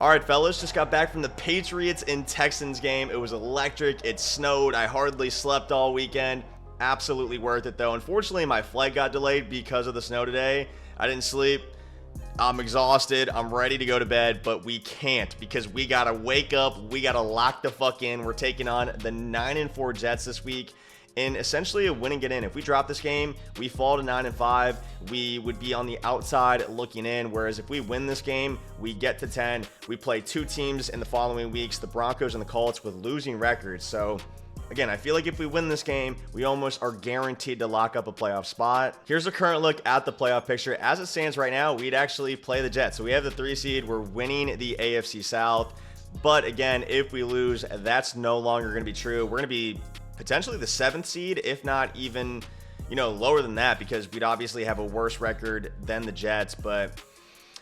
All right, fellas, just got back from the Patriots and Texans game. It was electric. It snowed. I hardly slept all weekend. Absolutely worth it, though. Unfortunately, my flight got delayed because of the snow today. I didn't sleep. I'm exhausted. I'm ready to go to bed, but we can't because we got to wake up. We got to lock the fuck in. We're taking on the 9-4 Jets this week in essentially a win and get in. If we drop this game, we fall to 9-5. We would be on the outside looking in, whereas if we win this game, we get to 10. We play two teams in the following weeks, the Broncos and the Colts, with losing records. So again, I feel like if we win this game, we almost are guaranteed to lock up a playoff spot. Here's a current look at the playoff picture. As it stands right now, we'd actually play the Jets. So we have the 3 seed. We're winning the AFC South. But again, if we lose, that's no longer going to be true. We're going to be potentially the 7th seed, if not even, lower than that, because we'd obviously have a worse record than the Jets. But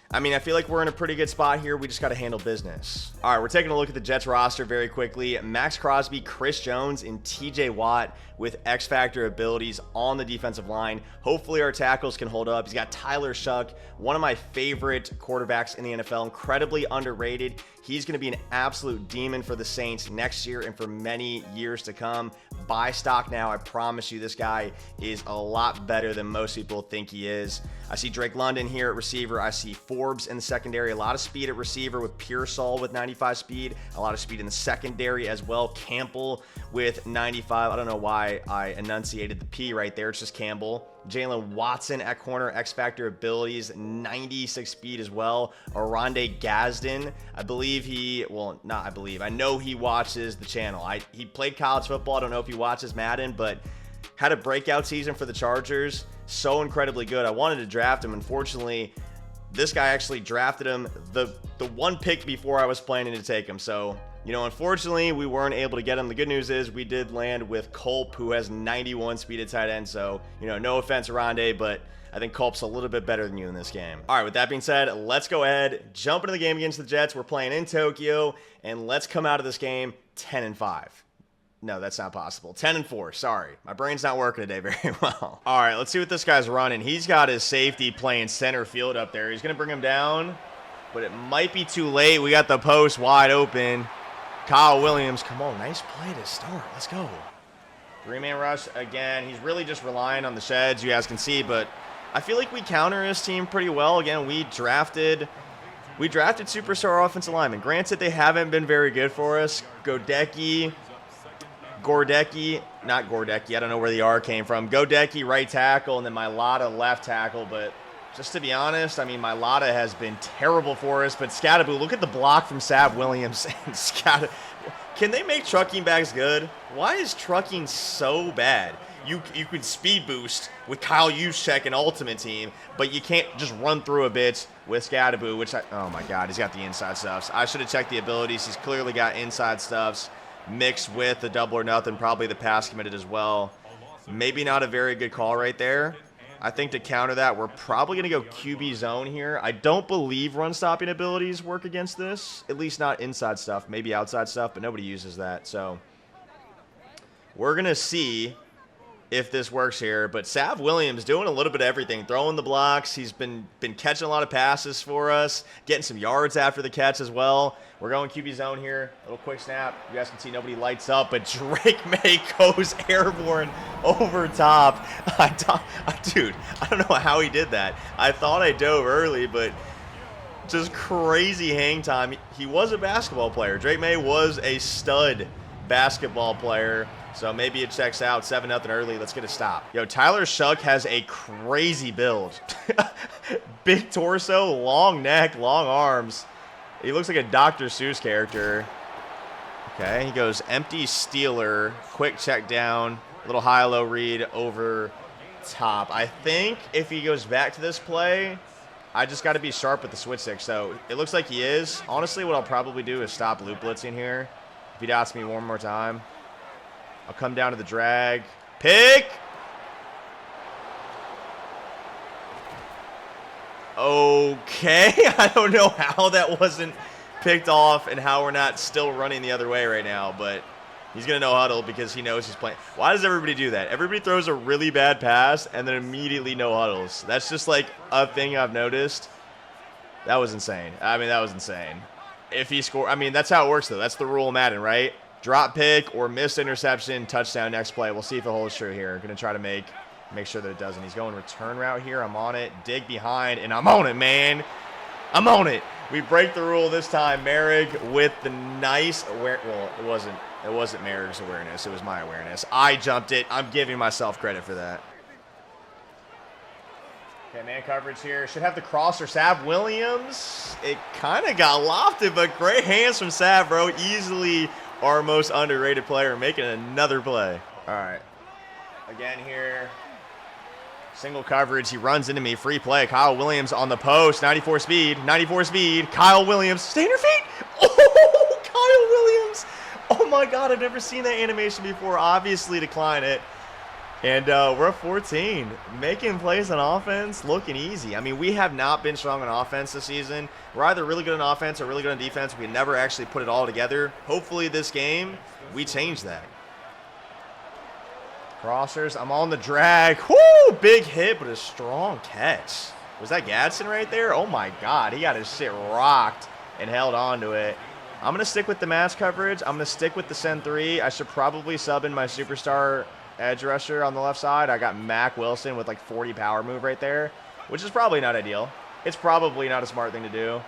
I mean, I feel like we're in a pretty good spot here. We just got to handle business. All right, we're taking a look at the Jets roster very quickly. Max Crosby, Chris Jones, and TJ Watt with X-Factor abilities on the defensive line. Hopefully our tackles can hold up. He's got Tyler Shuck, one of my favorite quarterbacks in the NFL, incredibly underrated. He's going to be an absolute demon for the Saints next year and for many years to come. Buy stock now. I promise you this guy is a lot better than most people think he is. I see Drake London here at receiver. I see Forbes in the secondary. A lot of speed at receiver with Pearsall with 95 speed. A lot of speed in the secondary as well. Campbell with 95. I don't know why I enunciated the P right there. It's just Campbell. Jalen Watson at corner, X-Factor abilities, 96 speed as well. Oronde Gadsden, I know he watches the channel. He played college football. I don't know if he watches Madden, but had a breakout season for the Chargers. So incredibly good. I wanted to draft him. Unfortunately, this guy actually drafted him the one pick before I was planning to take him. So, unfortunately, we weren't able to get him. The good news is we did land with Culp, who has 91 speed at tight end. So, no offense, Oronde, but I think Culp's a little bit better than you in this game. All right, with that being said, let's go ahead, jump into the game against the Jets. We're playing in Tokyo, and let's come out of this game 10-5. No, that's not possible. 10-4. Sorry. My brain's not working today very well. All right, let's see what this guy's running. He's got his safety playing center field up there. He's going to bring him down, but it might be too late. We got the post wide open. Kyle Williams, come on. Nice play to start. Let's go. 3-man rush again. He's really just relying on the sheds, you guys can see, but I feel like we counter his team pretty well. Again, we drafted superstar offensive linemen. Granted, they haven't been very good for us. Gordecki, not Gordecki, I don't know where the R came from. Godecki, right tackle, and then Mailata, left tackle. But just to be honest, I mean, Mailata has been terrible for us. But Scattaboo, look at the block from Sav Williams. And can they make trucking backs good? Why is trucking so bad? You could speed boost with Kyle Juszczyk and Ultimate Team, but you can't just run through a bit with Scattaboo, oh my God, he's got the inside stuffs. I should have checked the abilities. He's clearly got inside stuffs mixed with the double or nothing, probably the pass committed as well. Maybe not a very good call right there. I think to counter that, we're probably going to go QB zone here. I don't believe run stopping abilities work against this, at least not inside stuff, maybe outside stuff, but nobody uses that. So we're going to see if this works here. But Sav Williams doing a little bit of everything, throwing the blocks. He's been catching a lot of passes for us, getting some yards after the catch as well. We're going QB zone here. Little quick snap. You guys can see nobody lights up, but Drake May goes airborne over top. Dude, I don't know how he did that. I thought I dove early, but just crazy hang time. He was a basketball player. Drake May was a stud basketball player. So maybe it checks out. 7-0 early. Let's get a stop. Yo, Tyler Shuck has a crazy build. Big torso, long neck, long arms. He looks like a Dr. Seuss character. Okay, he goes empty Steeler. Quick check down. Little high-low read over top. I think if he goes back to this play, I just got to be sharp with the switch stick. So it looks like he is. Honestly, what I'll probably do is stop loop blitzing here. If he'd ask me one more time. I'll come down to the drag. Pick! Okay. I don't know how that wasn't picked off and how we're not still running the other way right now, but he's going to no huddle because he knows he's playing. Why does everybody do that? Everybody throws a really bad pass and then immediately no huddles. That's just like a thing I've noticed. That was insane. I mean, that was insane. if he score. I mean, that's how it works, though. That's the rule of Madden, right? Drop pick or missed interception, touchdown next play. We'll see if it holds true here. Going to try to make sure that it doesn't. He's going return route here. I'm on it. Dig behind, and I'm on it, man. I'm on it. We break the rule this time. Merrick with the nice well, it wasn't Merrick's awareness. It was my awareness. I jumped it. I'm giving myself credit for that. Okay, man coverage here. Should have the crosser. Sav Williams. It kind of got lofted, but great hands from Sav, bro. Easily our most underrated player, making another play. All right. Again here. Single coverage. He runs into me. Free play. Kyle Williams on the post. 94 speed. 94 speed. Kyle Williams. Stay in your feet. Oh, Kyle Williams. Oh, my God. I've never seen that animation before. Obviously decline it. And we're at 14. Making plays on offense, looking easy. I mean, we have not been strong on offense this season. We're either really good on offense or really good on defense. We never actually put it all together. Hopefully this game, we change that. Crossers, I'm on the drag. Whoo! Big hit, but a strong catch. Was that Gadsden right there? Oh, my God. He got his shit rocked and held on to it. I'm going to stick with the match coverage. I'm going to stick with the send 3. I should probably sub in my superstar edge rusher on the left side. I got Mac Wilson with like 40 power move right there, which is probably not ideal. It's probably not a smart thing to do.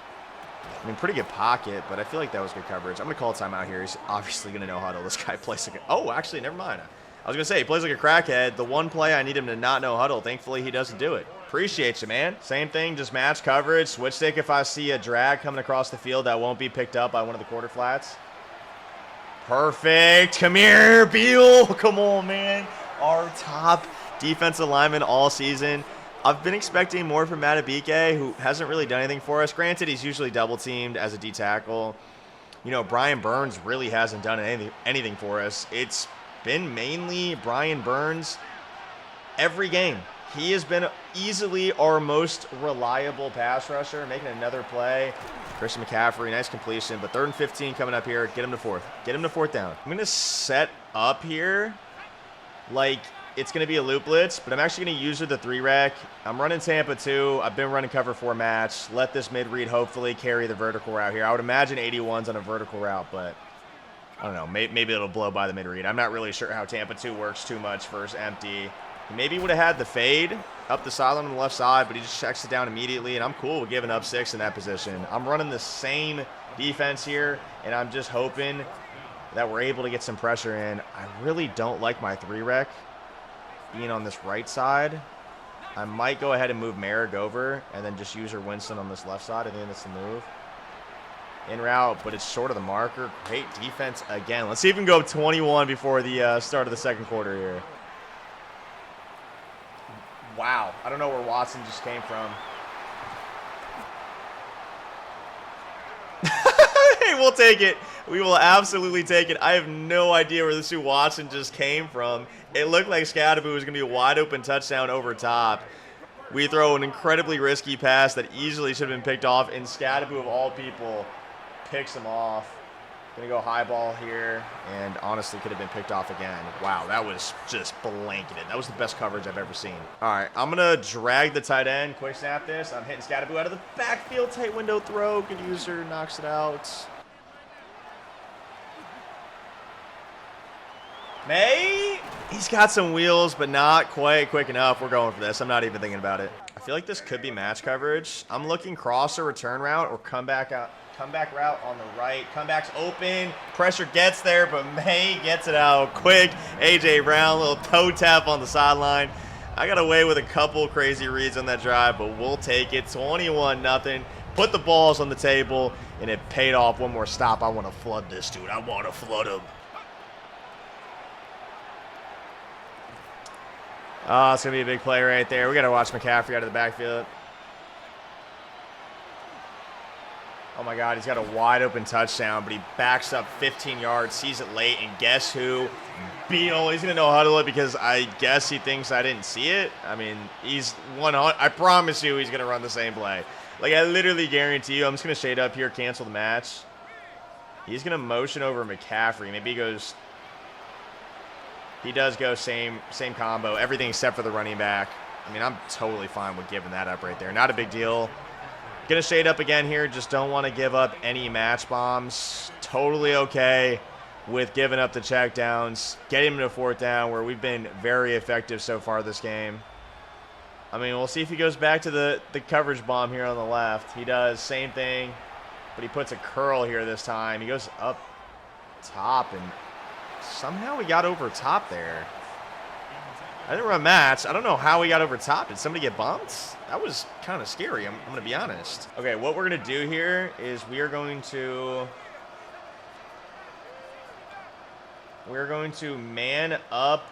I mean, pretty good pocket, but I feel like that was good coverage. I'm going to call a timeout here. He's obviously going to know huddle. This guy plays like a... Oh, actually, never mind. I was going to say, he plays like a crackhead. The one play I need him to not know huddle. Thankfully, he doesn't do it. Appreciate you, man. Same thing, just match coverage. Switch stick if I see a drag coming across the field that won't be picked up by one of the quarter flats. Perfect. Come here, Beal. Come on, man. Our top defensive lineman all season. I've been expecting more from Matabike, who hasn't really done anything for us. Granted, he's usually double-teamed as a D-tackle. You know, Brian Burns really hasn't done anything for us. It's been mainly Brian Burns every game. He has been easily our most reliable pass rusher, making another play. Christian McCaffrey, nice completion, but 3rd and 15 coming up here. Get him to 4th. Get him to 4th down. I'm going to set up here like it's going to be a loop blitz, but I'm actually going to use the 3-rec. I'm running Tampa 2. I've been running cover 4 match. Let this mid-read hopefully carry the vertical route here. I would imagine 81's on a vertical route, but I don't know. Maybe it'll blow by the mid-read. I'm not really sure how Tampa 2 works too much first empty. He maybe would have had the fade up the sideline on the left side, but he just checks it down immediately, and I'm cool with giving up 6 in that position. I'm running the same defense here, and I'm just hoping that we're able to get some pressure in. I really don't like my 3-rec being on this right side. I might go ahead and move Merrick over and then just use her Winston on this left side. I think that's the move. In route, but it's short of the marker. Great defense again. Let's see if we can go up 21 before the start of the second quarter here. Wow. I don't know where Watson just came from. Hey, we'll take it. We will absolutely take it. I have no idea where this Watson just came from. It looked like Scadaboo was going to be a wide open touchdown over top. We throw an incredibly risky pass that easily should have been picked off, and Scadaboo, of all people, picks him off. Going to go high ball here, and honestly could have been picked off again. Wow, that was just blanketed. That was the best coverage I've ever seen. All right, I'm going to drag the tight end. Quick snap this. I'm hitting Scadaboo out of the backfield. Tight window throw. Good user. Knocks it out. May. He's got some wheels, but not quite quick enough. We're going for this. I'm not even thinking about it. I feel like this could be match coverage. I'm looking crosser return route or comeback route on the right. Comeback's open. Pressure gets there, but May gets it out quick. A.J. Brown, little toe tap on the sideline. I got away with a couple crazy reads on that drive, but we'll take it. 21-0. Put the balls on the table, and it paid off. One more stop. I want to flood this dude. I want to flood him. Oh, it's going to be a big play right there. We got to watch McCaffrey out of the backfield. Oh, my God. He's got a wide open touchdown, but he backs up 15 yards, sees it late, and guess who? Beal. He's going to know huddle it because I guess he thinks I didn't see it. I mean, he's 100. I promise you he's going to run the same play. Like, I literally guarantee you. I'm just going to shade up here, cancel the match. He's going to motion over McCaffrey. Maybe he goes... He does go same combo, everything except for the running back. I mean, I'm totally fine with giving that up right there. Not a big deal. Gonna shade up again here. Just don't want to give up any match bombs. Totally okay with giving up the checkdowns. Getting him to 4th down where we've been very effective so far this game. I mean, we'll see if he goes back to the coverage bomb here on the left. He does. Same thing. But he puts a curl here this time. He goes up top, and somehow we got over top there. I didn't run match. I don't know how we got over top. Did somebody get bumped? That was kind of scary. I'm going to be honest. Okay, what we're going to do here is we're going to man up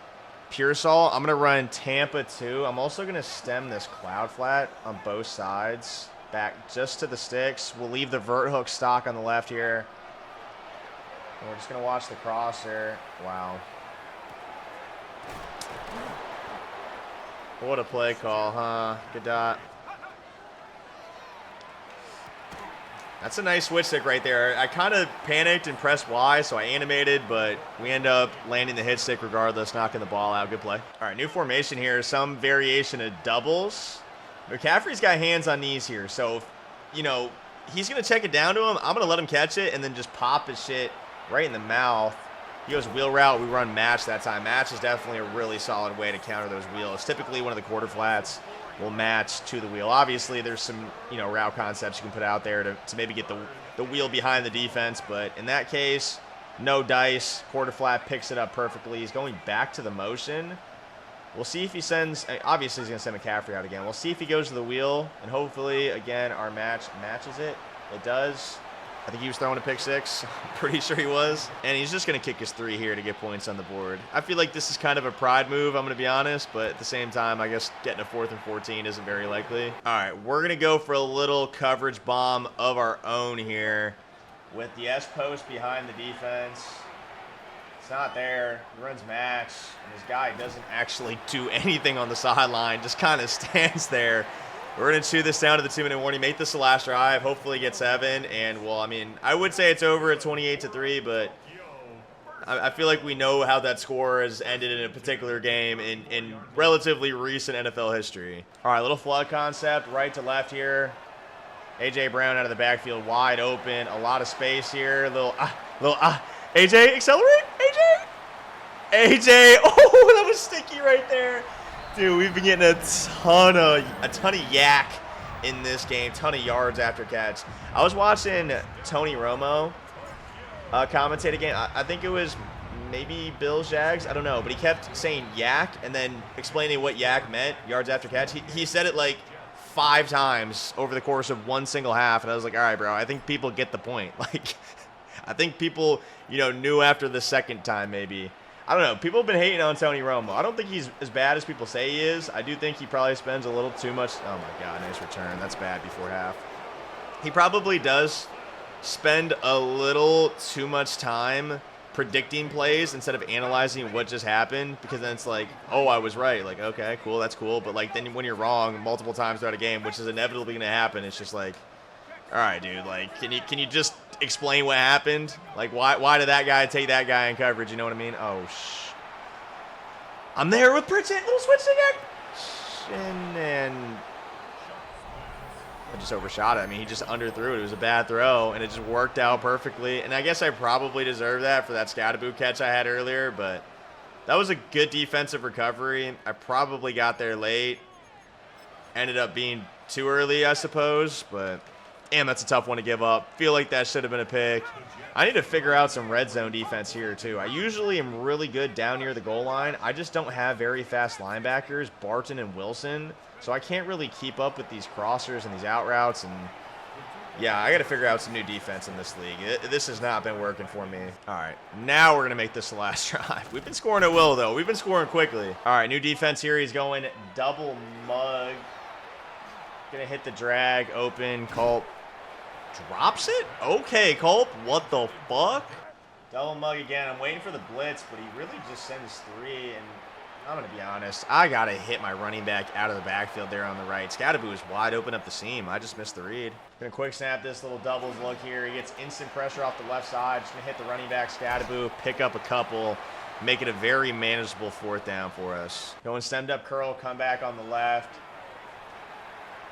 Pearsall. I'm going to run Tampa 2. I'm also going to stem this cloud flat on both sides back just to the sticks. We'll leave the vert hook stock on the left here. And we're just going to watch the crosser. Wow. What a play call, huh? Good dot. That's a nice switch stick right there. I kind of panicked and pressed Y, so I animated, but we end up landing the hit stick regardless, knocking the ball out. Good play. All right, new formation here. Some variation of doubles. McCaffrey's got hands on knees here, so, you know, he's going to check it down to him. I'm going to let him catch it and then just pop his shit right in the mouth. He goes wheel route. We run match that time. Match is definitely a really solid way to counter those wheels. Typically, one of the quarter flats will match to the wheel. Obviously, there's some, you know, route concepts you can put out there to maybe get the wheel behind the defense. But in that case, no dice. Quarter flat picks it up perfectly. He's going back to the motion. We'll see if he sends – obviously, he's going to send McCaffrey out again. We'll see if he goes to the wheel. And hopefully, again, our match matches it. It does. I think he was throwing a pick 6. I'm pretty sure he was. And he's just going to kick his 3 here to get points on the board. I feel like this is kind of a pride move, I'm going to be honest. But at the same time, I guess getting a 4th and 14 isn't very likely. All right, we're going to go for a little coverage bomb of our own here with the S-post behind the defense. It's not there. He runs match. And this guy doesn't actually do anything on the sideline. Just kind of stands there. We're going to chew this down to the 2-minute warning. Make this the last drive. Hopefully get 7. And, well, I mean, I would say it's over at 28-3, but I feel like we know how that score has ended in a particular game in relatively recent NFL history. All right, little flood concept, right to left here. A.J. Brown out of the backfield, wide open. A lot of space here. A.J., accelerate. A.J. Oh, that was sticky right there. Dude, we've been getting a ton of yak in this game, ton of yards after catch. I was watching Tony Romo commentate a game. I think it was maybe Bills Jags. I don't know, but he kept saying yak and then explaining what yak meant, yards after catch. He said it like 5 times over the course of one single half, and I was like, all right, bro, I think people get the point. Like, I think people, you know, knew after the second time maybe. I don't know. People have been hating on Tony Romo. I don't think he's as bad as people say he is. I do think he probably spends a little too much. Oh, my God. Nice return. That's bad before half. He probably does spend a little too much time predicting plays instead of analyzing what just happened, because then it's like, oh, I was right. Like, okay, cool. That's cool. But, like, then when you're wrong multiple times throughout a game, which is inevitably going to happen, it's just like, all right, dude, like, can you just explain what happened? Like, why did that guy take that guy in coverage? You know what I mean? Oh, I'm there with Pritchett. Little switch again. And I just overshot it. I mean, he just underthrew it. It was a bad throw, and it just worked out perfectly. And I guess I probably deserve that for that Scatterboo catch I had earlier, but that was a good defensive recovery. I probably got there late. Ended up being too early, I suppose, but damn, that's a tough one to give up. Feel like that should have been a pick. I need to figure out some red zone defense here, too. I usually am really good down near the goal line. I just don't have very fast linebackers, Barton and Wilson, so I can't really keep up with these crossers and these out routes. And, yeah, I got to figure out some new defense in this league. This has not been working for me. All right, now we're going to make this the last drive. We've been scoring at will, though. We've been scoring quickly. All right, new defense here. He's going double mug. Going to hit the drag, open, Culp. Drops it? Okay, Culp. What the fuck? Double mug again. I'm waiting for the blitz, but he really just sends 3. And I'm going to be honest, I got to hit my running back out of the backfield there on the right. Scatterboo is wide open up the seam. I just missed the read. Going to quick snap this little doubles look here. He gets instant pressure off the left side. Just going to hit the running back, Scatterboo, pick up a couple, make it a very manageable 4th down for us. Going stemmed up curl, come back on the left.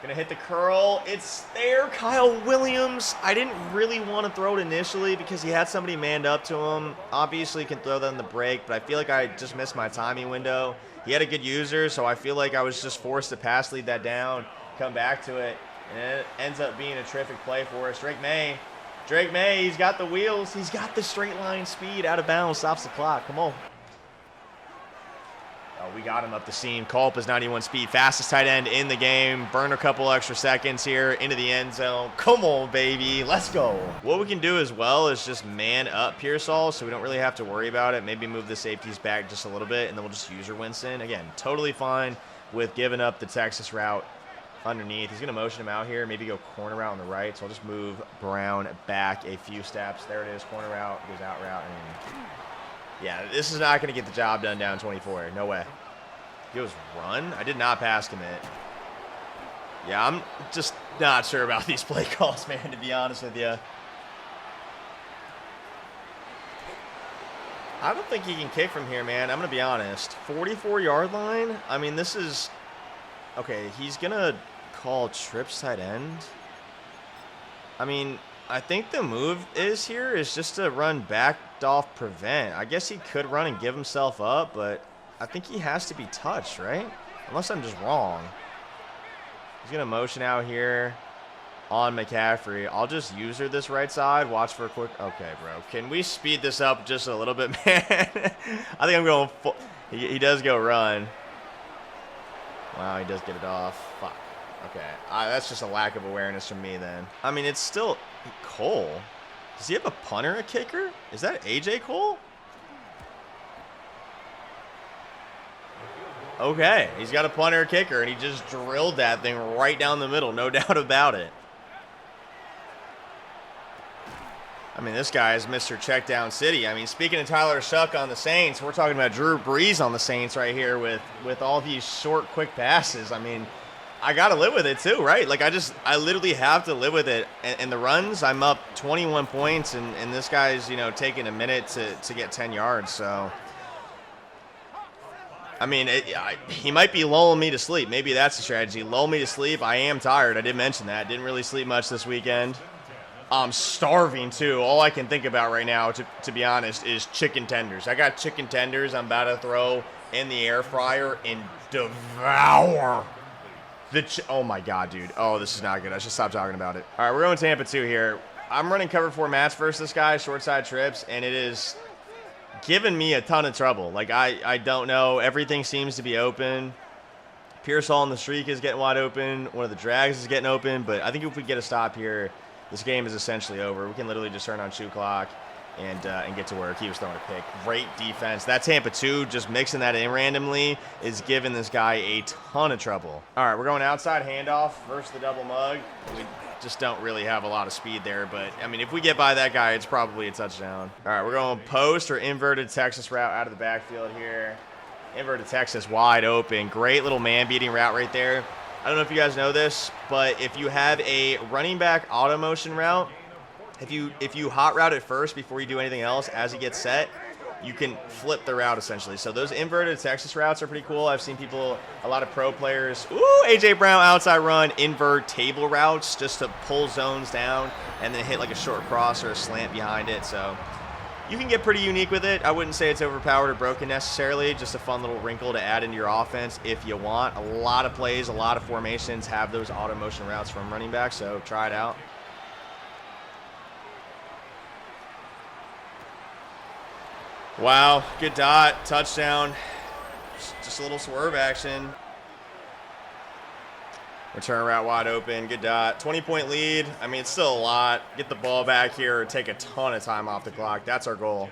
Gonna hit the curl. It's there. Kyle Williams. I didn't really want to throw it initially because he had somebody manned up to him. Obviously, he can throw that in the break, but I feel like I just missed my timing window. He had a good user, so I feel like I was just forced to pass lead that down, come back to it, and it ends up being a terrific play for us. Drake May, he's got the wheels. He's got the straight line speed. Out of bounds, stops the clock. Come on. Oh, we got him up the seam. Culp is 91 speed, fastest tight end in the game. Burn a couple extra seconds here into the end zone. Come on, baby. Let's go. What we can do as well is just man up Pearsall so we don't really have to worry about it. Maybe move the safeties back just a little bit, and then we'll just user Winston. Again, totally fine with giving up the Texas route underneath. He's going to motion him out here, maybe go corner route on the right. So I'll just move Brown back a few steps. There it is, corner route, goes out route, and yeah, this is not going to get the job done down 24. No way. He goes run. I did not pass commit. Yeah, I'm just not sure about these play calls, man, to be honest with you. I don't think he can kick from here, man. I'm going to be honest. 44-yard line? I mean, this is... Okay, he's going to call trips tight end. I mean... I think the move is just to run backed off prevent. I guess he could run and give himself up, but I think he has to be touched, right? Unless I'm just wrong. He's going to motion out here on McCaffrey. I'll just user this right side. Watch for a quick... Okay, bro. Can we speed this up just a little bit, man? I think I'm going... He does go run. Wow, he does get it off. Fuck. Okay. That's just a lack of awareness from me then. I mean, it's still... Cole? Does he have a punter, a kicker? Is that AJ Cole? Okay, he's got a punter, a kicker, and he just drilled that thing right down the middle, no doubt about it. I mean, this guy is Mr. Checkdown City. I mean, speaking of Tyler Shuck on the Saints, we're talking about Drew Brees on the Saints right here with all these short, quick passes. I mean... I got to live with it too, right? Like, I literally have to live with it. And the runs, I'm up 21 points, and this guy's, you know, taking a minute to get 10 yards. So, I mean, he might be lulling me to sleep. Maybe that's the strategy. Lull me to sleep. I am tired. I did mention that. Didn't really sleep much this weekend. I'm starving too. All I can think about right now, to be honest, is chicken tenders. I got chicken tenders I'm about to throw in the air fryer and devour. Oh my God, dude. Oh, this is not good. I should stop talking about it. All right, we're going Tampa 2 here. I'm running cover 4 match versus this guy, short side trips, and it is giving me a ton of trouble. Like, I don't know. Everything seems to be open. Pearsall on the streak is getting wide open. One of the drags is getting open, but I think if we get a stop here, this game is essentially over. We can literally just turn on shoe clock and get to work. He was throwing a pick. Great defense. That Tampa 2, just mixing that in randomly, is giving this guy a ton of trouble. All right, we're going outside handoff versus the double mug. We just don't really have a lot of speed there, but, I mean, if we get by that guy, it's probably a touchdown. All right, we're going post or inverted Texas route out of the backfield here. Inverted Texas wide open. Great little man-beating route right there. I don't know if you guys know this, but if you have a running back auto motion route, if you hot route it first before you do anything else as he gets set, you can flip the route essentially. So those inverted Texas routes are pretty cool. I've seen people, a lot of pro players, AJ Brown outside run, invert table routes just to pull zones down and then hit like a short cross or a slant behind it. So you can get pretty unique with it. I wouldn't say it's overpowered or broken necessarily, just a fun little wrinkle to add into your offense if you want. A lot of plays, a lot of formations have those auto motion routes from running back, so try it out. Wow, good dot, touchdown. Just a little swerve action. Return route wide open, good dot. 20-point lead. I mean, it's still a lot. Get the ball back here or take a ton of time off the clock. That's our goal.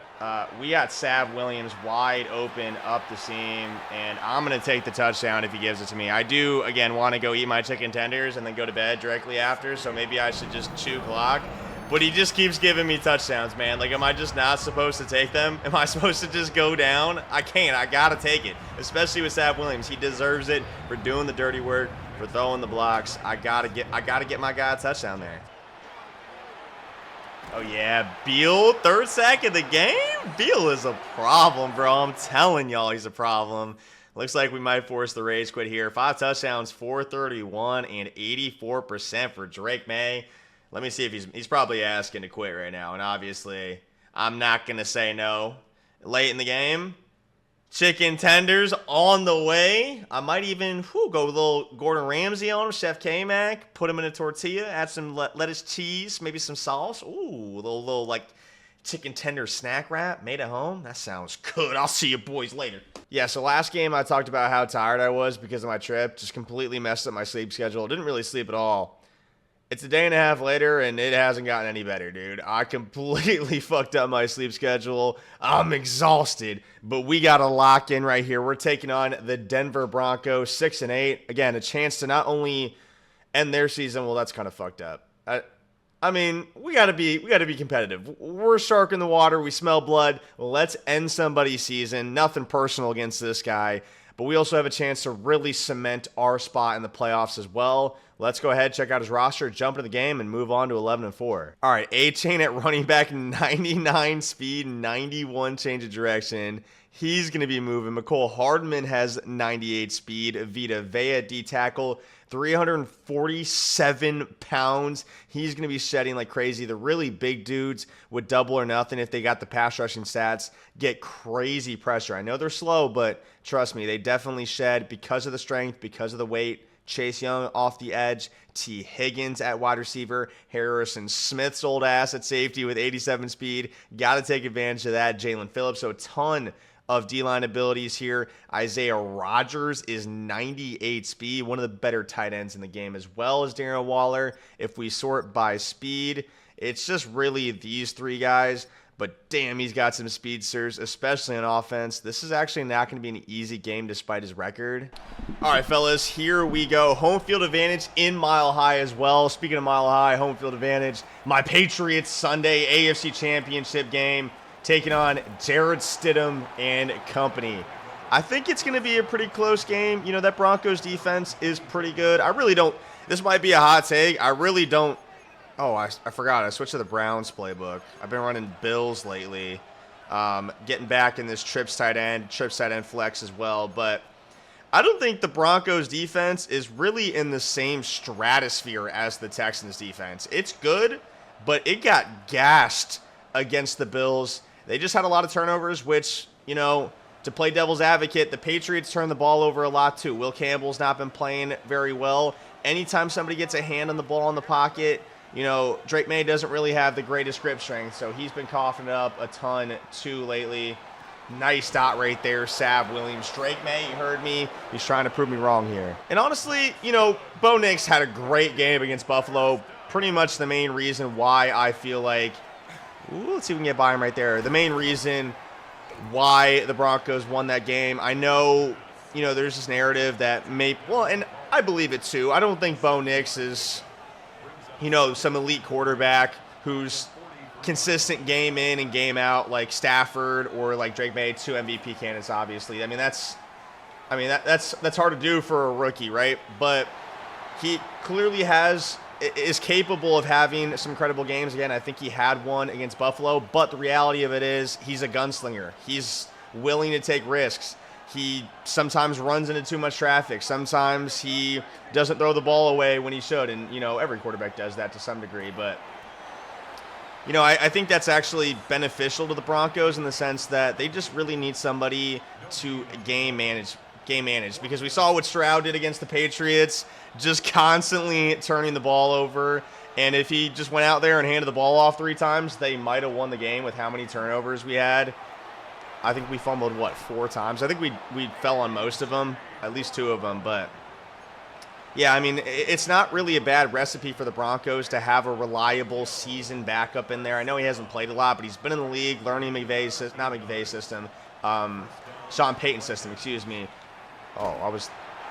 We got Sav Williams wide open up the seam, and I'm going to take the touchdown if he gives it to me. I do, again, want to go eat my chicken tenders and then go to bed directly after, so maybe I should just chew clock. But he just keeps giving me touchdowns, man. Like, am I just not supposed to take them? Am I supposed to just go down? I can't. I got to take it, especially with Sav Williams. He deserves it for doing the dirty work, for throwing the blocks. I gotta get my guy a touchdown there. Oh, yeah. Beal, third sack of the game? Beal is a problem, bro. I'm telling y'all he's a problem. Looks like we might force the Rays quit here. 5 touchdowns, 431, and 84% for Drake May. Let me see if he's probably asking to quit right now. And obviously, I'm not going to say no. Late in the game, chicken tenders on the way. I might even go a little Gordon Ramsay on him, Chef K-Mac. Put him in a tortilla, add some lettuce, cheese, maybe some sauce. Ooh, a little like chicken tender snack wrap made at home. That sounds good. I'll see you boys later. Yeah, so last game I talked about how tired I was because of my trip. Just completely messed up my sleep schedule. Didn't really sleep at all. It's a day and a half later, and it hasn't gotten any better, dude. I completely fucked up my sleep schedule. I'm exhausted, but we got to lock in right here. We're taking on the Denver Broncos, 6-8. Again, a chance to not only end their season. Well, that's kind of fucked up. I mean, we gotta be competitive. We're shark in the water. We smell blood. Let's end somebody's season. Nothing personal against this guy, but we also have a chance to really cement our spot in the playoffs as well. Let's go ahead, check out his roster, jump into the game, and move on to 11-4. All right, A-Chain at running back, 99 speed, 91 change of direction. He's going to be moving. McCole Hardman has 98 speed. Vita Vea, D-tackle, 347 pounds. He's going to be shedding like crazy. The really big dudes with double or nothing, if they got the pass rushing stats, get crazy pressure. I know they're slow, but trust me, they definitely shed because of the strength, because of the weight. Chase Young off the edge, T. Higgins at wide receiver, Harrison Smith's old ass at safety with 87 speed. Got to take advantage of that. Jalen Phillips, so a ton of D-line abilities here. Isaiah Rodgers is 98 speed, one of the better tight ends in the game, as well as Darren Waller. If we sort by speed, it's just really these three guys. But damn, he's got some speedsters, especially on offense. This is actually not going to be an easy game despite his record. All right, fellas, here we go. Home field advantage in Mile High as well. Speaking of Mile High, home field advantage, my Patriots Sunday AFC Championship game taking on Jared Stidham and company. I think it's going to be a pretty close game. You know, that Broncos defense is pretty good. I really don't – this might be a hot take. I really don't – oh, I forgot. I switched to the Browns playbook. I've been running Bills lately, getting back in this trips tight end flex as well. But I don't think the Broncos defense is really in the same stratosphere as the Texans defense. It's good, but it got gashed against the Bills. They just had a lot of turnovers, which, you know, to play devil's advocate, the Patriots turn the ball over a lot too. Will Campbell's not been playing very well. Anytime somebody gets a hand on the ball in the pocket, you know, Drake May doesn't really have the greatest grip strength, so he's been coughing it up a ton too lately. Nice dot right there, Sav Williams. Drake May, you heard me. He's trying to prove me wrong here. And honestly, you know, Bo Nix had a great game against Buffalo. Pretty much the main reason why I feel like, let's see if we can get by him right there. The main reason why the Broncos won that game. I know, you know, there's this narrative that and I believe it too. I don't think Bo Nix is, you know, some elite quarterback who's consistent game in and game out like Stafford or like Drake May, 2 MVP candidates, obviously. I mean, that's hard to do for a rookie, right? But he clearly is capable of having some incredible games. Again, I think he had one against Buffalo, but the reality of it is he's a gunslinger. He's willing to take risks. He sometimes runs into too much traffic. Sometimes he doesn't throw the ball away when he should. And, you know, every quarterback does that to some degree. But, you know, I think that's actually beneficial to the Broncos in the sense that they just really need somebody to game manage. Because we saw what Stroud did against the Patriots, just constantly turning the ball over. And if he just went out there and handed the ball off 3 times, they might have won the game with how many turnovers we had. I think we fumbled, 4 times? I think we fell on most of them, at least 2 of them. But, yeah, I mean, it's not really a bad recipe for the Broncos to have a reliable season backup in there. I know he hasn't played a lot, but he's been in the league learning Sean Payton's system, excuse me. Oh, I was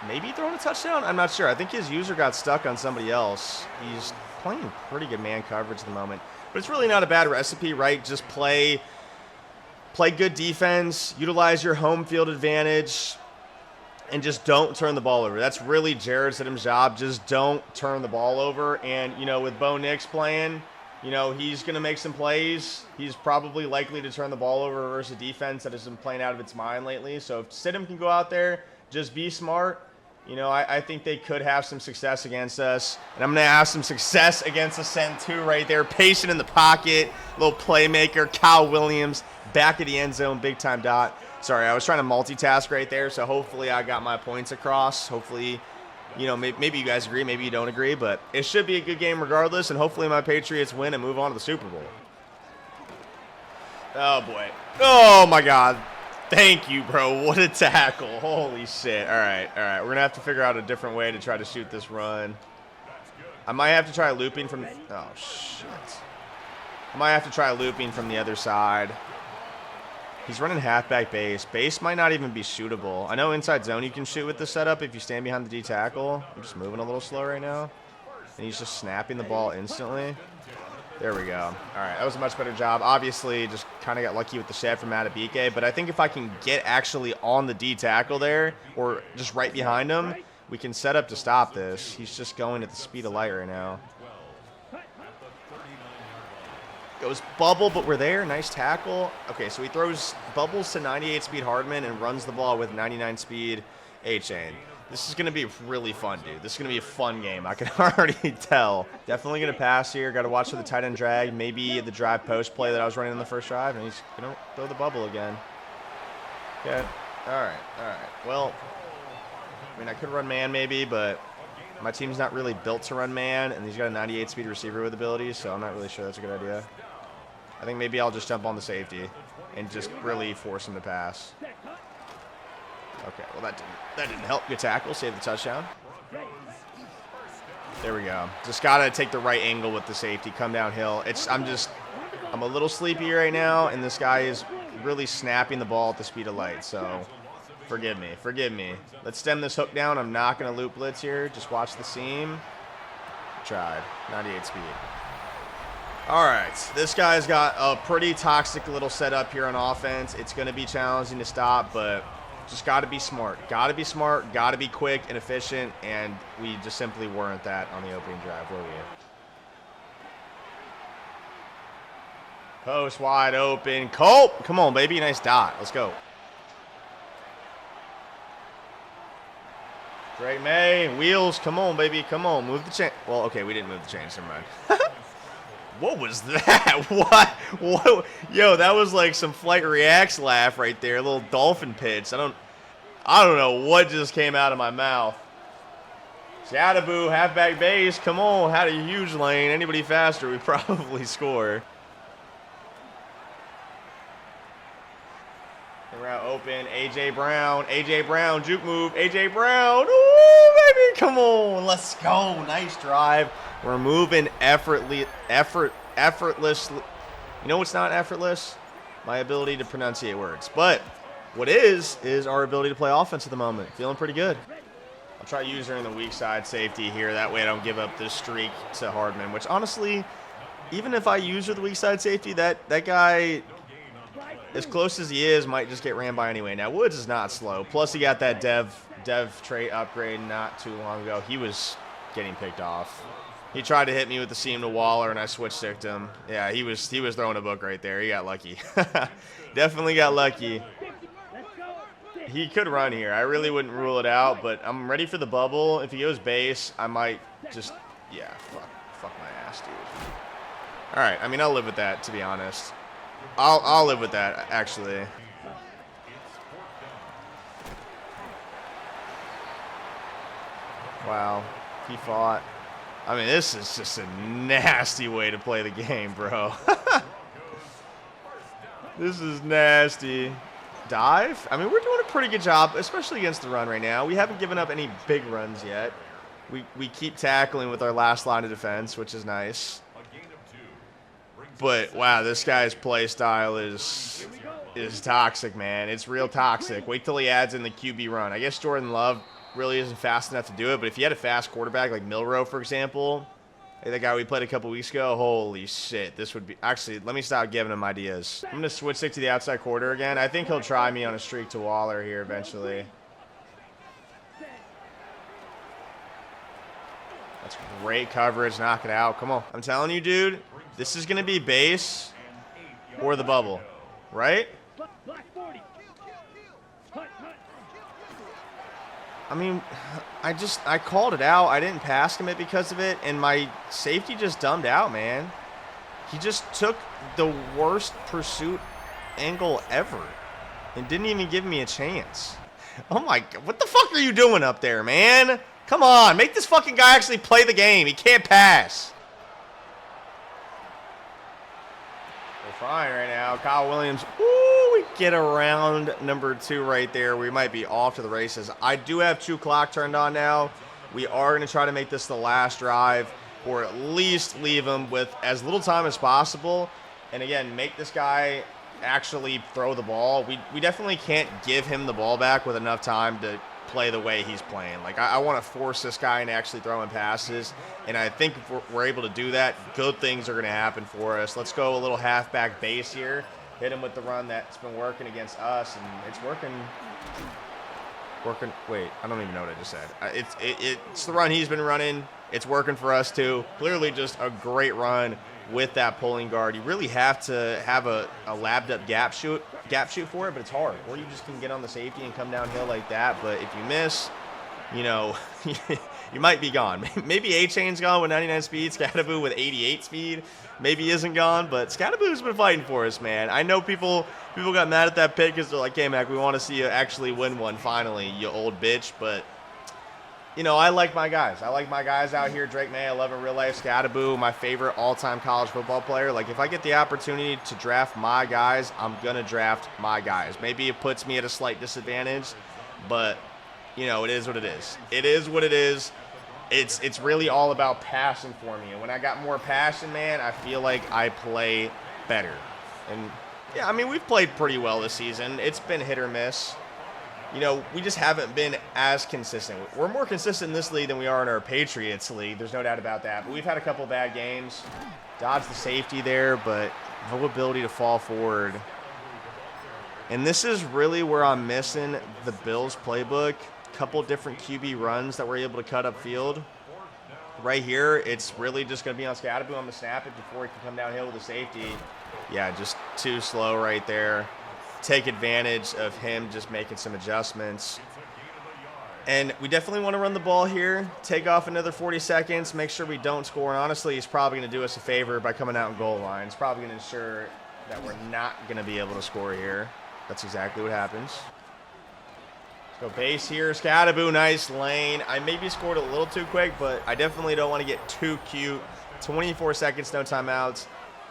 maybe throwing a touchdown? I'm not sure. I think his user got stuck on somebody else. He's playing pretty good man coverage at the moment. But it's really not a bad recipe, right? Just play good defense, utilize your home field advantage, and just don't turn the ball over. That's really Jared Stidham's job. Just don't turn the ball over. And, you know, with Bo Nix playing, You know, he's going to make some plays. He's probably likely to turn the ball over versus a defense that has been playing out of its mind lately. So if Stidham can go out there, just be smart. You know, I think they could have some success against us. And I'm going to have some success against the send two right there. Patient in the pocket, little playmaker, Kyle Williams, back of the end zone, big-time dot. Sorry, I was trying to multitask right there, so hopefully I got my points across. Hopefully, you know, maybe you guys agree, maybe you don't agree, but it should be a good game regardless, and hopefully my Patriots win and move on to the Super Bowl. Oh, boy. Oh, my God. Thank you, bro. What a tackle. Holy shit. All right. We're going to have to figure out a different way to try to shoot this run. I might have to try looping from – oh, shit. I might have to try looping from the other side. He's running halfback base. Base might not even be shootable. I know inside zone you can shoot with the setup if you stand behind the D tackle. I'm just moving a little slow right now. And he's just snapping the ball instantly. There we go. All right, that was a much better job. Obviously, just kind of got lucky with the shed from Adebike. But I think if I can get actually on the D tackle there or just right behind him, we can set up to stop this. He's just going at the speed of light right now. Goes bubble, but we're there. Nice tackle. Okay, so he throws bubbles to 98 speed Hardman and runs the ball with 99 speed A-Chain. This is going to be really fun, dude. This is going to be a fun game. I can already tell. Definitely going to pass here. Got to watch for the tight end drag. Maybe the drive post play that I was running in the first drive, and he's going to throw the bubble again. Okay. All right. Well, I mean, I could run man maybe, but my team's not really built to run man, and he's got a 98 speed receiver with abilities, so I'm not really sure that's a good idea. I think maybe I'll just jump on the safety and just really force him to pass. Okay, well that didn't help. Good tackle, save the touchdown. There we go. Just gotta take the right angle with the safety, come downhill. I'm a little sleepy right now, and this guy is really snapping the ball at the speed of light, so forgive me. Let's stem this hook down. I'm not gonna loop blitz here. Just watch the seam. Tried. 98 speed. All right, this guy's got a pretty toxic little setup here on offense. It's going to be challenging to stop, but just got to be smart. Got to be quick and efficient, and we just simply weren't that on the opening drive, were we? Post wide open. Colt, come on, baby. Nice dot. Let's go. Drake May, wheels. Come on, baby. Come on. Move the chain. Well, okay, we didn't move the chains. Never mind. What was that? What? Yo, that was like some Flight Reacts laugh right there. A little dolphin pitch. I don't know what just came out of my mouth. Shadaboo, halfback base. Come on, had a huge lane. Anybody faster, we probably score. Route open. AJ Brown, juke move. AJ Brown. Ooh, baby, come on. Let's go. Nice drive. We're moving effortlessly. You know what's not effortless? My ability to pronunciate words. But what is our ability to play offense at the moment. Feeling pretty good. I'll try using the weak side safety here. That way I don't give up this streak to Hardman, which honestly, even if I use the weak side safety, that guy, as close as he is, might just get ran by anyway. Now, Woods is not slow. Plus, he got that dev trait upgrade not too long ago. He was getting picked off. He tried to hit me with the seam to Waller, and I switch-sticked him. Yeah, he was throwing a book right there. He got lucky. Definitely got lucky. He could run here. I really wouldn't rule it out, but I'm ready for the bubble. If he goes base, I might just, yeah, fuck my ass, dude. All right, I mean, I'll live with that, to be honest. I'll live with that, actually. Wow, he fought. I mean, this is just a nasty way to play the game, bro. This is nasty. Dive? I mean, we're doing a pretty good job, especially against the run right now. We haven't given up any big runs yet. We keep tackling with our last line of defense, which is nice. But, wow, this guy's play style is toxic, man. It's real toxic. Wait till he adds in the QB run. I guess Jordan Love really isn't fast enough to do it, but if you had a fast quarterback like Milrow, for example, the guy we played a couple weeks ago, holy shit, this would be – actually, let me stop giving him ideas. I'm going to switch stick to the outside quarter again. I think he'll try me on a streak to Waller here eventually. That's great coverage. Knock it out. Come on. I'm telling you, dude, This is going to be base or the bubble, right? I mean, I called it out. I didn't pass him it because of it, and my safety just dumbed out, man. He just took the worst pursuit angle ever and didn't even give me a chance. Oh my God, what the fuck are you doing up there, man? Come on, make this fucking guy actually play the game. He can't pass. We're fine right now. Kyle Williams. Ooh, we get around number 2 right there. We might be off to the races. I do have 2 clock turned on now. We are going to try to make this the last drive, or at least leave him with as little time as possible. And again, make this guy actually throw the ball. We definitely can't give him the ball back with enough time to play the way he's playing. Like, I want to force this guy into actually throwing passes, and I think if we're able to do that, good things are going to happen for us. Let's go a little halfback base here. Hit him with the run that's been working against us, and it's working. Wait, I don't even know what I just said. It's the run he's been running. It's working for us too. Clearly just a great run with that pulling guard. You really have to have a labbed up gap shoot for it, but it's hard. Or you just can get on the safety and come downhill like that. But if you miss, you know, you might be gone. Maybe A-Chain's gone with 99 speed, Scattaboo with 88 speed. Maybe isn't gone, but Scattaboo's been fighting for us, man. I know people got mad at that pick because they're like, hey, Mac, we want to see you actually win one finally, you old bitch. But, you know, I like my guys. I like my guys out here. Drake May, I love in real life. Scattaboo, my favorite all-time college football player. Like, if I get the opportunity to draft my guys, I'm going to draft my guys. Maybe it puts me at a slight disadvantage, but, you know, it is what it is. It is what it is. It's really all about passion for me. And when I got more passion, man, I feel like I play better. And, yeah, I mean, we've played pretty well this season. It's been hit or miss. You know, we just haven't been as consistent. We're more consistent in this league than we are in our Patriots league. There's no doubt about that. But we've had a couple bad games. Dodged the safety there, but no ability to fall forward. And this is really where I'm missing the Bills playbook. Couple different QB runs that we're able to cut upfield. Right here, it's really just going to be on Scattaboo. I'm going to snap it before he can come downhill with the safety. Yeah, just too slow right there. Take advantage of him just making some adjustments. And we definitely want to run the ball here. Take off another 40 seconds. Make sure we don't score. And honestly, he's probably going to do us a favor by coming out in goal line. It's probably going to ensure that we're not going to be able to score here. That's exactly what happens. Go base here, Scattaboo, nice lane. I maybe scored a little too quick, but I definitely don't want to get too cute. 24 seconds, no timeouts.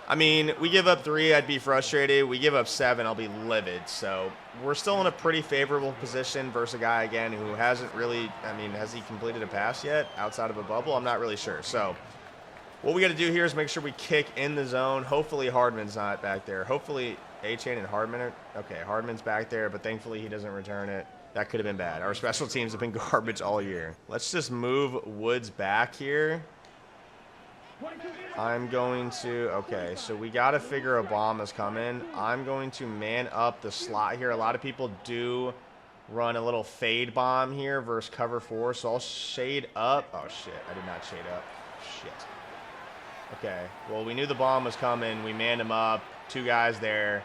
I mean, we give up 3, I'd be frustrated. We give up 7, I'll be livid. So we're still in a pretty favorable position versus a guy, again, who hasn't really, I mean, has he completed a pass yet outside of a bubble? I'm not really sure. So what we got to do here is make sure we kick in the zone. Hopefully Hardman's not back there. Hopefully A-Chain and Hardman are, okay, Hardman's back there, but thankfully he doesn't return it. That could have been bad. Our special teams have been garbage all year. Let's just move Woods back here. I'm going to, okay, so we got to figure a bomb is coming. I'm going to man up the slot here. A lot of people do run a little fade bomb here versus cover 4, so I'll shade up. Oh, shit, I did not shade up. Shit. Okay, well, we knew the bomb was coming. We manned him up, 2 guys there,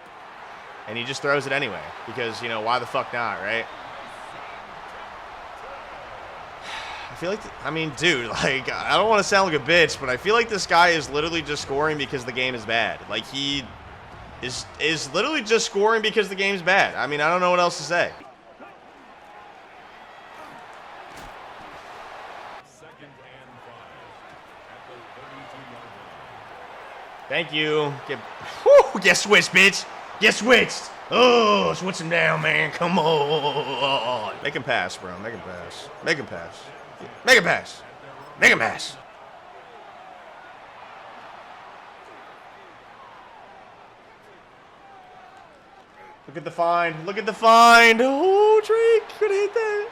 and he just throws it anyway because, you know, why the fuck not, right? I feel like, I mean, dude, like, I don't want to sound like a bitch, but I feel like this guy is literally just scoring because the game is bad. Like, he is literally just scoring because the game's bad. I mean, I don't know what else to say. Thank you. Get switched, bitch. Get switched. Oh, switch him down, man. Come on. Make him pass, bro. Make him pass. Make him pass. Make him pass. Make him pass. Look at the find. Look at the find. Oh, Drake could hit that.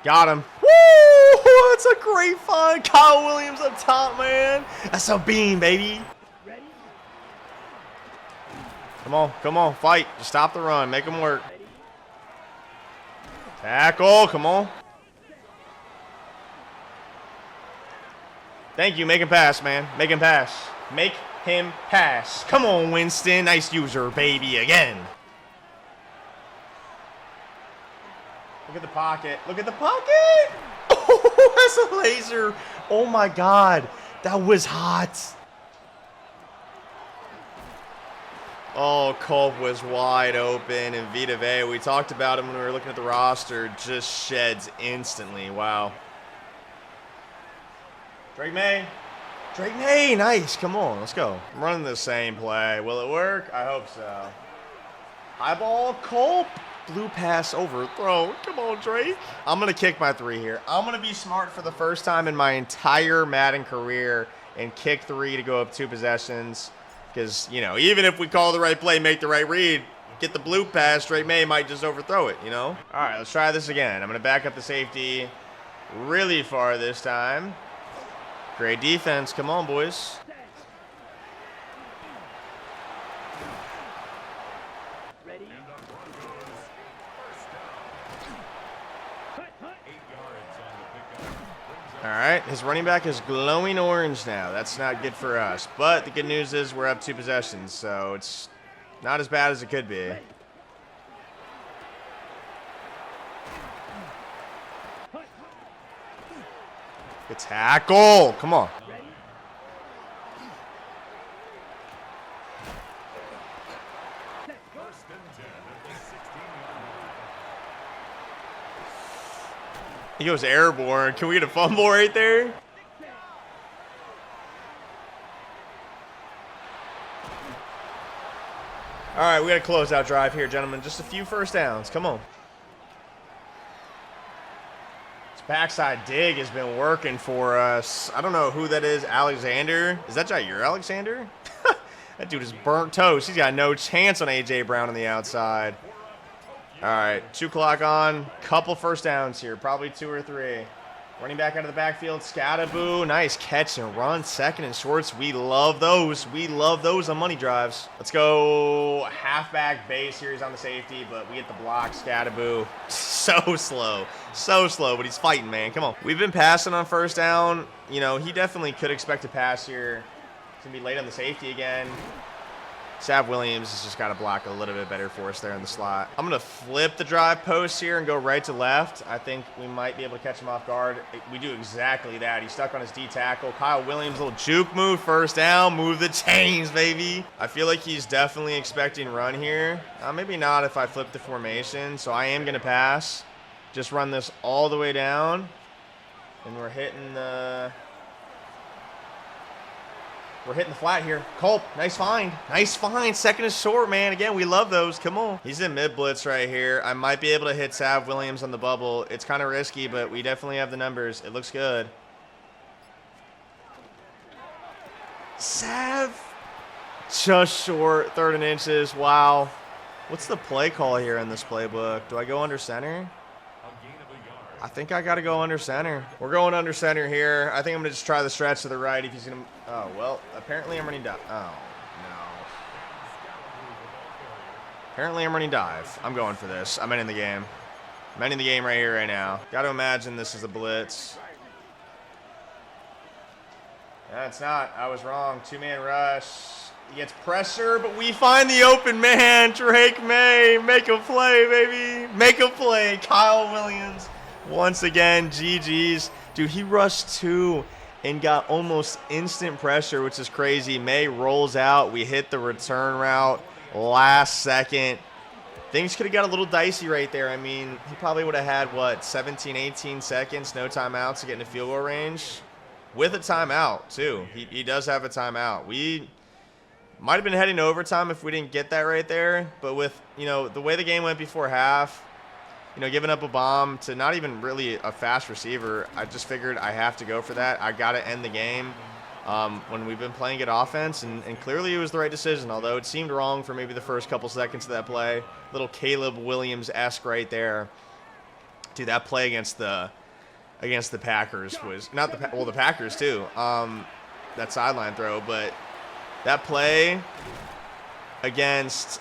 Got him. Woo! That's a great find. Kyle Williams up top, man. That's a beam, baby. Come on. Come on. Fight. Just stop the run. Make him work. Tackle, come on. Thank you. Make him pass, man. Make him pass. Make him pass. Come on, Winston. Nice user, baby, again. Look at the pocket. Look at the pocket. Oh, that's a laser. Oh, my God. That was hot. Oh, Culp was wide open, and Vita Vea, we talked about him when we were looking at the roster, just sheds instantly. Wow. Drake May. Drake May, nice. Come on, let's go. I'm running the same play. Will it work? I hope so. High ball, Culp. Blue pass, overthrow. Come on, Drake. I'm going to kick my 3 here. I'm going to be smart for the first time in my entire Madden career and kick 3 to go up 2 possessions. Because, you know, even if we call the right play, make the right read, get the blue pass, Drake May might just overthrow it, you know? All right, let's try this again. I'm going to back up the safety really far this time. Great defense. Come on, boys. All right, his running back is glowing orange now. That's not good for us. But the good news is we're up 2 possessions, so it's not as bad as it could be. Good tackle. Come on. He goes airborne. Can we get a fumble right there? All right, we got a closeout drive here, gentlemen. Just a few first downs. Come on. This backside dig has been working for us. I don't know who that is. Alexander. Is that Jair Alexander? That dude is burnt toast. He's got no chance on A.J. Brown on the outside. All right, 2 clock on. Couple first downs here, probably 2 or 3. Running back out of the backfield, Scattaboo. Nice catch and run, 2nd and shorts. We love those. We love those on money drives. Let's go halfback base here. He's on the safety, but we get the block. Scattaboo. So slow, but he's fighting, man. Come on. We've been passing on first down. You know, he definitely could expect a pass here. He's going to be late on the safety again. Sav Williams has just got to block a little bit better for us there in the slot. I'm going to flip the drive post here and go right to left. I think we might be able to catch him off guard. We do exactly that. He's stuck on his D tackle. Kyle Williams, little juke move, first down, move the chains, baby. I feel like he's definitely expecting run here. Maybe not if I flip the formation, so I am going to pass. Just run this all the way down, and we're hitting the... We're hitting the flat here. Culp, nice find. Nice find. 2nd is short, man. Again, we love those. Come on. He's in mid-blitz right here. I might be able to hit Sav Williams on the bubble. It's kind of risky, but we definitely have the numbers. It looks good. Sav. Just short. 3rd and inches. Wow. What's the play call here in this playbook? Do I go under center? I think I got to go under center. We're going under center here. I think I'm going to just try the stretch to the right if he's going to... Oh, well, apparently I'm running dive. Oh, no. Apparently I'm running dive. I'm going for this. I'm ending the game. I'm ending the game right here, right now. Got to imagine this is a blitz. That's not. I was wrong. 2-man rush. He gets pressure, but we find the open man. Drake May. Make a play, baby. Make a play. Kyle Williams. Once again, GG's. Dude, he rushed 2 and got almost instant pressure, which is crazy. May rolls out. We hit the return route last second. Things could have got a little dicey right there. I mean, he probably would have had, what, 17, 18 seconds, no timeouts to get into field goal range. With a timeout, too. He does have a timeout. We might have been heading to overtime if we didn't get that right there. But with, you know, the way the game went before half, you know, giving up a bomb to not even really a fast receiver, I just figured I have to go for that. I got to end the game when we've been playing good offense, and clearly it was the right decision, although it seemed wrong for maybe the first couple seconds of that play. Little Caleb Williams-esque right there. Dude, that play against the Packers was not the Packers too. That sideline throw, but that play against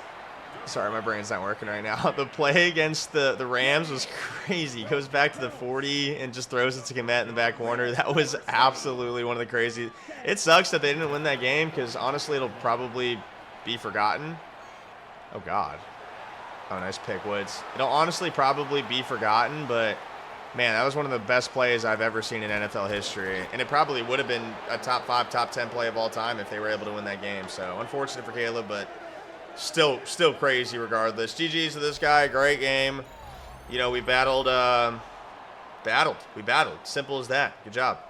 Sorry, my brain's not working right now. The play against the Rams was crazy. He goes back to the 40 and just throws it to Kmet in the back corner. That was absolutely one of the crazy. It sucks that they didn't win that game because, honestly, it'll probably be forgotten. Oh, God. Oh, nice pick, Woods. It'll honestly probably be forgotten, but, man, that was one of the best plays I've ever seen in NFL history. And it probably would have been a top 5, top 10 play of all time if they were able to win that game. So, unfortunate for Caleb, but still crazy regardless. GG's to this guy. Great game. You know, we battled. Simple as that. Good job.